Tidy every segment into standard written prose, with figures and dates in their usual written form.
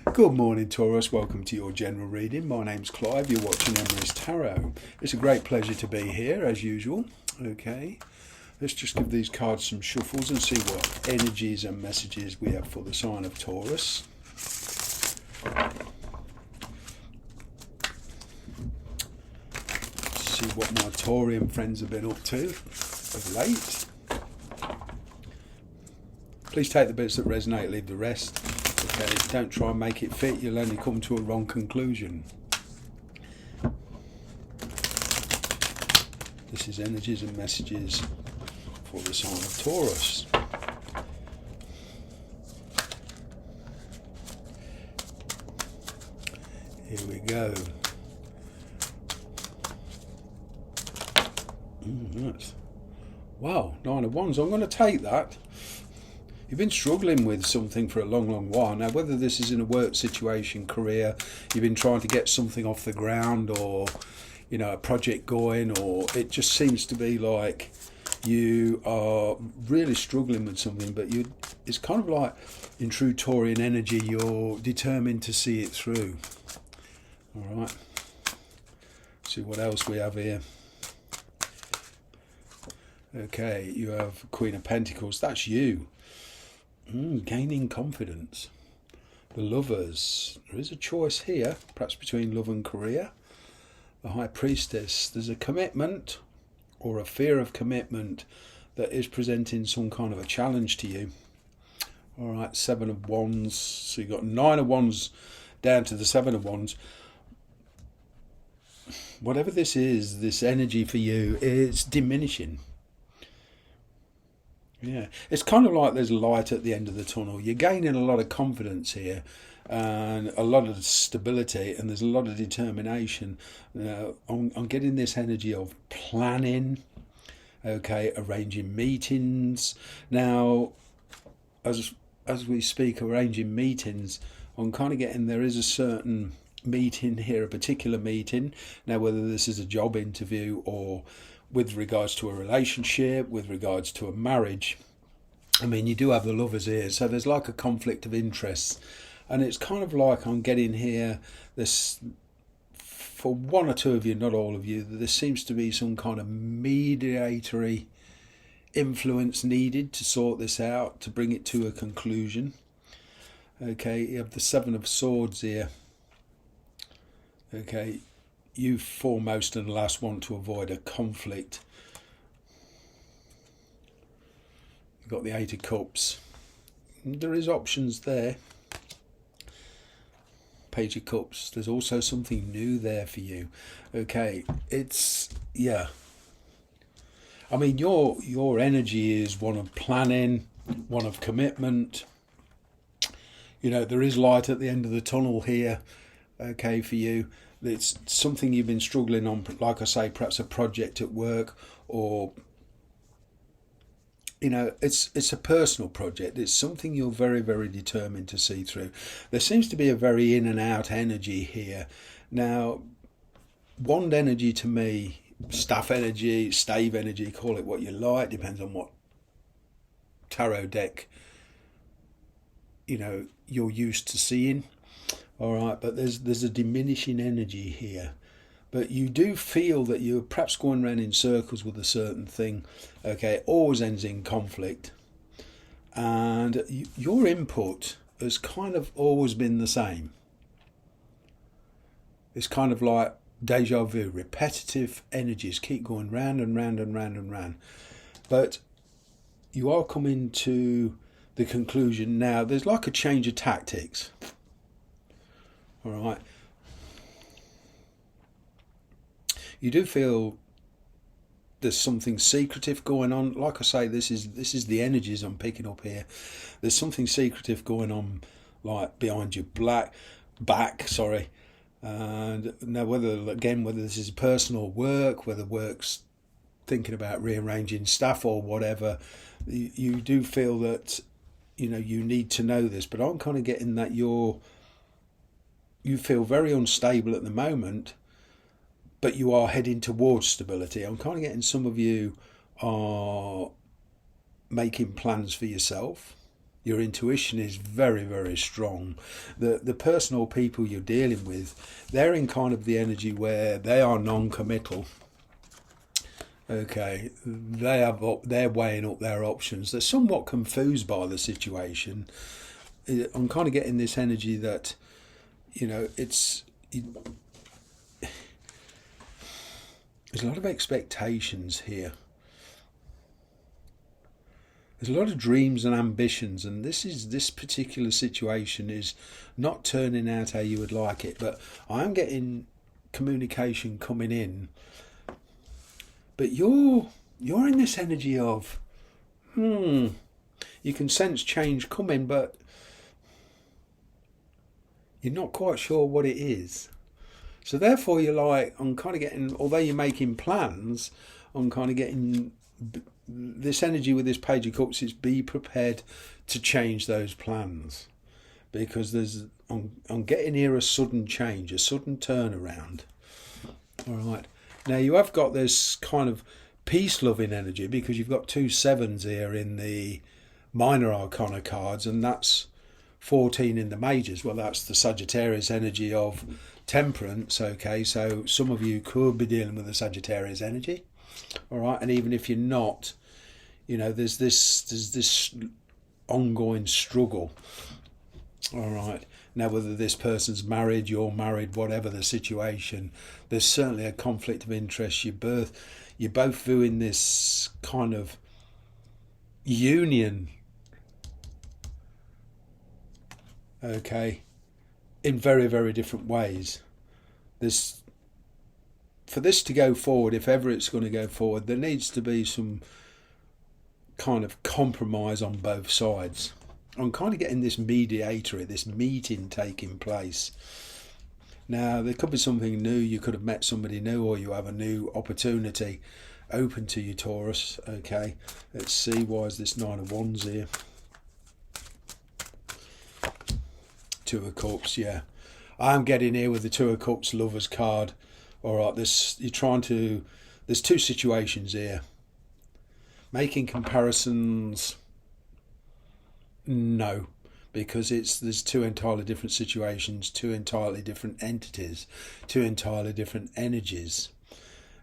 Good morning, Taurus. Welcome to your general reading. My name's Clive. You're watching Emery's Tarot. It's a great pleasure to be here, as usual. Okay, let's just give these cards some shuffles and see what energies and messages we have for the sign of Taurus. See what my Taurian friends have been up to of late. Please take the bits that resonate, leave the rest. Okay, don't try and make it fit, you'll only come to a wrong conclusion. This is energies and messages for the sign of Taurus. Here we go. Wow, 9 of Wands. I'm going to take that. You've been struggling with something for a long while now, whether this is in a work situation, career, you've been trying to get something off the ground, or a project going, or it just seems to be like you are really struggling with something, but it's kind of like in true Taurian energy, you're determined to see it through. All right, see what else we have here. Okay, you have Queen of Pentacles. That's you. Gaining confidence. The Lovers. There is a choice here, perhaps between love and career. The High Priestess. There's a commitment or a fear of commitment that is presenting some kind of a challenge to you. All right, 7 of Wands. So you've got 9 of Wands down to the 7 of Wands. Whatever this is, this energy for you, it's diminishing. Yeah, it's kind of like there's light at the end of the tunnel. You're gaining a lot of confidence here and a lot of stability, and there's a lot of determination. I'm getting this energy of planning, okay, arranging meetings. Now, as we speak, arranging meetings, I'm kind of getting there is a certain meeting here, a particular meeting. Now, whether this is a job interview or with regards to a relationship, with regards to a marriage, I mean, you do have the Lovers here, so there's like a conflict of interests, and it's kind of like I'm getting here this, for one or two of you, not all of you, there seems to be some kind of mediatory influence needed to sort this out, to bring it to a conclusion. Okay, you have the 7 of Swords here. Okay, you foremost and last want to avoid a conflict. You've got the 8 of Cups. There is options there. Page of Cups. There's also something new there for you. Okay, yeah. I mean, your energy is one of planning, one of commitment. There is light at the end of the tunnel here, okay, for you. It's something you've been struggling on, like I say, perhaps a project at work, or it's a personal project. It's something you're very determined to see through. There seems to be a very in and out energy here. Now, wand energy to me, staff energy, stave energy, call it what you like, depends on what tarot deck you're used to seeing. All right, but there's a diminishing energy here. But you do feel that you're perhaps going around in circles with a certain thing. Okay, it always ends in conflict. And your input has kind of always been the same. It's kind of like deja vu, repetitive energies keep going round and round and round and round. But you are coming to the conclusion now, there's like a change of tactics. All right. You do feel there's something secretive going on. Like I say, this is the energies I'm picking up here. There's something secretive going on, like behind your back. Sorry. And now, whether this is personal work, whether work's thinking about rearranging staff or whatever, you do feel that you need to know this. But I'm kind of getting that you feel very unstable at the moment, but you are heading towards stability. I'm kind of getting some of you are making plans for yourself. Your intuition is very, very strong. The personal people you're dealing with, they're in kind of the energy where they are non-committal. Okay, they're weighing up their options. They're somewhat confused by the situation. I'm kind of getting this energy that, there's a lot of expectations here. There's a lot of dreams and ambitions, and this particular situation is not turning out how you would like it. But I am getting communication coming in. But you're in this energy of, you can sense change coming, but you're not quite sure what it is. So therefore you're like, I'm kind of getting, although you're making plans, I'm kind of getting this energy with this Page of Cups is be prepared to change those plans. Because I'm getting here a sudden change, a sudden turnaround. All right. Now you have got this kind of peace-loving energy because you've got 2 sevens here in the minor arcana cards, and that's 14 in the majors. Well, that's the Sagittarius energy of temperance. Okay, so some of you could be dealing with the Sagittarius energy. All right, and even if you're not, there's this ongoing struggle. All right. Now, whether this person's married, you're married, whatever the situation, there's certainly a conflict of interest. You're both viewing this kind of union, okay, in very, very different ways. For this to go forward, if ever it's going to go forward, there needs to be some kind of compromise on both sides. I'm kind of getting this mediatory, this meeting taking place. Now, there could be something new. You could have met somebody new, or you have a new opportunity open to you, Taurus. Okay, let's see. Why is this 9 of Wands here? 2 of Cups, yeah. I'm getting here with the 2 of Cups Lovers card. All right, there's 2 situations here. Making comparisons, no, because there's 2 entirely different situations, 2 entirely different entities, 2 entirely different energies.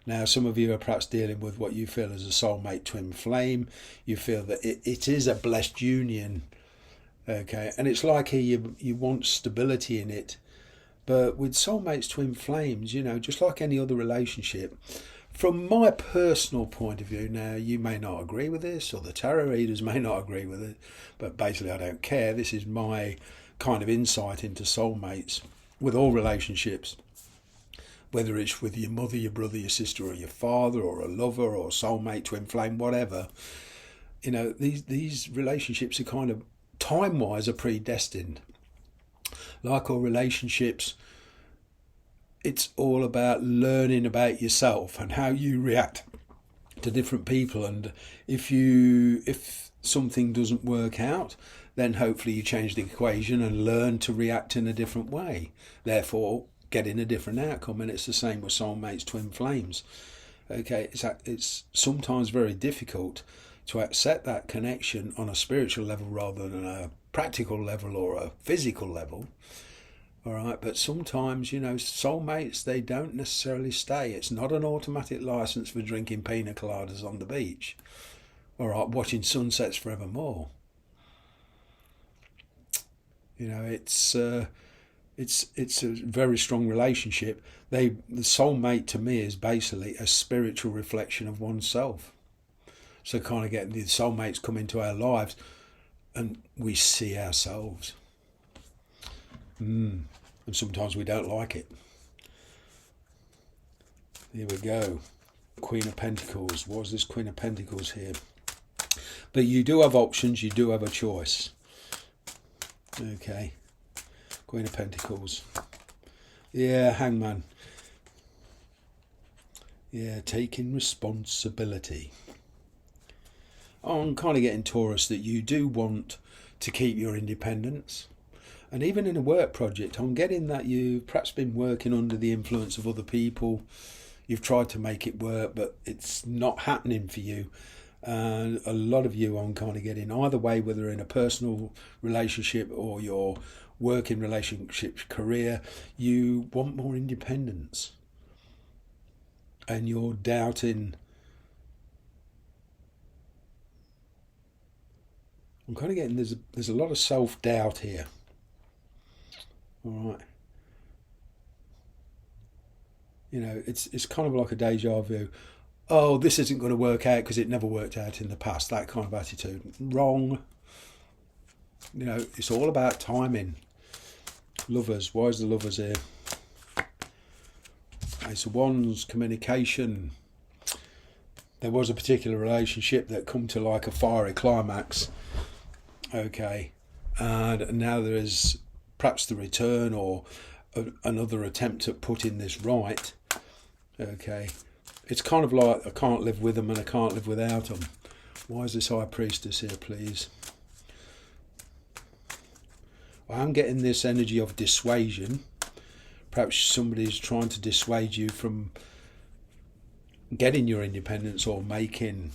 Now, some of you are perhaps dealing with what you feel is a soulmate twin flame. You feel that it is a blessed union, okay, and it's like here you want stability in it. But with soulmates twin flames, just like any other relationship, from my personal point of view, now you may not agree with this, or the tarot readers may not agree with it, but basically I don't care. This is my kind of insight into soulmates with all relationships, whether it's with your mother, your brother, your sister, or your father, or a lover, or soulmate, twin flame, whatever. These relationships are kind of time-wise are predestined. Like all relationships, it's all about learning about yourself and how you react to different people. And if something doesn't work out, then hopefully you change the equation and learn to react in a different way. Therefore, getting a different outcome. And it's the same with soulmates, twin flames. Okay, it's sometimes very difficult to accept that connection on a spiritual level rather than a practical level or a physical level. All right, but sometimes, soulmates, they don't necessarily stay. It's not an automatic license for drinking pina coladas on the beach. All right, watching sunsets forevermore. It's a very strong relationship. The soulmate to me is basically a spiritual reflection of oneself. So kind of getting the soulmates come into our lives and we see ourselves. And sometimes we don't like it. Here we go. Queen of Pentacles. What's this Queen of Pentacles here? But you do have options. You do have a choice. Okay. Queen of Pentacles. Yeah, Hangman. Yeah, taking responsibility. I'm kind of getting, Taurus, that you do want to keep your independence. And even in a work project, I'm getting that you've perhaps been working under the influence of other people. You've tried to make it work, but it's not happening for you. And a lot of you, I'm kind of getting either way, whether in a personal relationship or your working relationship, career, you want more independence, and you're doubting. I'm kind of getting there's a lot of self-doubt here. All right. You know, it's kind of like a deja vu. Oh, this isn't going to work out because it never worked out in the past. That kind of attitude. Wrong. You know, it's all about timing. Lovers. Why is the lovers here? Ace of Wands, communication. There was a particular relationship that come to like a fiery climax. Okay. And now there is perhaps the return or another attempt at putting this right. Okay. It's kind of like I can't live with them and I can't live without them. Why is this High Priestess here, please? Well, I'm getting this energy of dissuasion. Perhaps somebody's trying to dissuade you from getting your independence or making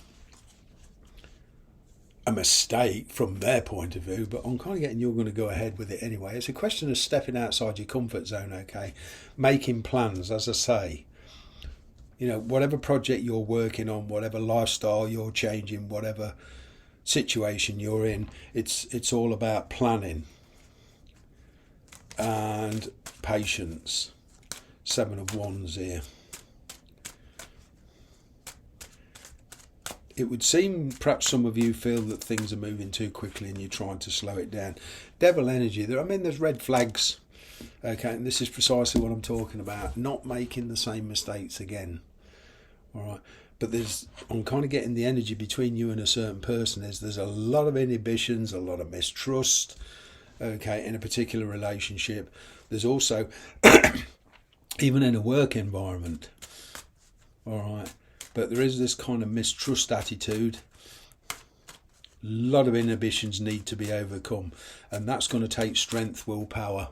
a mistake from their point of view, but I'm kind of getting you're going to go ahead with it anyway. It's a question of stepping outside your comfort zone, okay? Making plans, as I say. You know, whatever project you're working on, whatever lifestyle you're changing, whatever situation you're in, it's all about planning and patience. Seven of Wands here. It would seem perhaps some of you feel that things are moving too quickly and you're trying to slow it down. Devil energy. There's red flags. Okay, and this is precisely what I'm talking about. Not making the same mistakes again. All right. But I'm kind of getting the energy between you and a certain person there's a lot of inhibitions, a lot of mistrust, okay, in a particular relationship. There's also, even in a work environment, all right, but there is this kind of mistrust attitude. A lot of inhibitions need to be overcome, and that's going to take strength, willpower,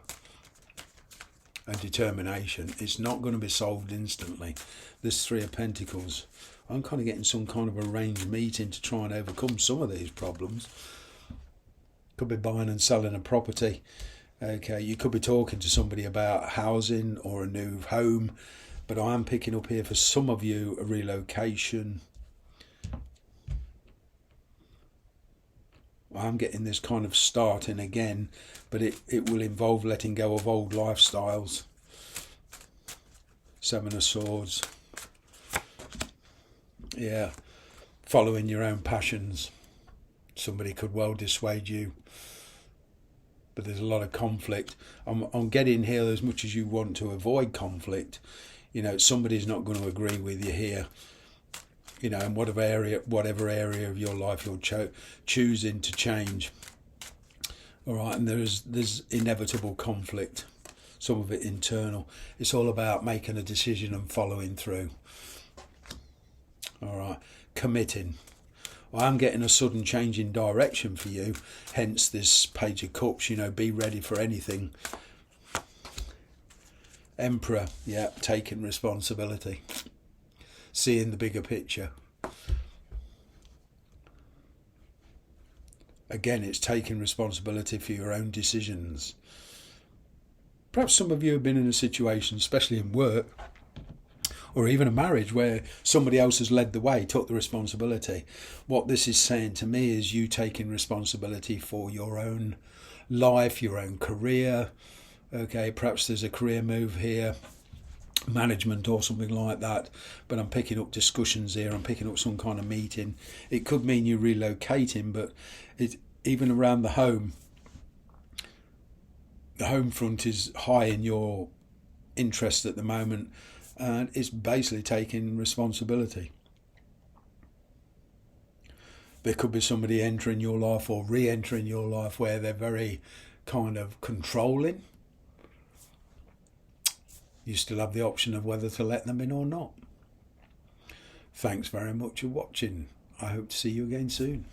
and determination. It's not going to be solved instantly. This Three of Pentacles, I'm kind of getting some kind of arranged meeting to try and overcome some of these problems. Could be buying and selling a property. Okay, you could be talking to somebody about housing or a new home, but I am picking up here for some of you a relocation. I'm getting this kind of starting again, but it will involve letting go of old lifestyles. Seven of Swords. Yeah, following your own passions. Somebody could well dissuade you, but there's a lot of conflict. I'm getting here as much as you want to avoid conflict. You know, somebody's not going to agree with you here. You know, in whatever area of your life you're choosing to change. All right, and there's inevitable conflict. Some of it internal. It's all about making a decision and following through. All right, committing. Well, I'm getting a sudden change in direction for you. Hence this Page of Cups. You know, be ready for anything. Emperor, yeah, taking responsibility. Seeing the bigger picture. Again, it's taking responsibility for your own decisions. Perhaps some of you have been in a situation, especially in work, or even a marriage, where somebody else has led the way, took the responsibility. What this is saying to me is you taking responsibility for your own life, your own career. Okay, perhaps there's a career move here, management or something like that, but I'm picking up discussions here. I'm picking up some kind of meeting. It could mean you're relocating, but even around the home front is high in your interest at the moment, and it's basically taking responsibility. There could be somebody entering your life or re-entering your life where they're very kind of controlling. You still have the option of whether to let them in or not. Thanks very much for watching. I hope to see you again soon.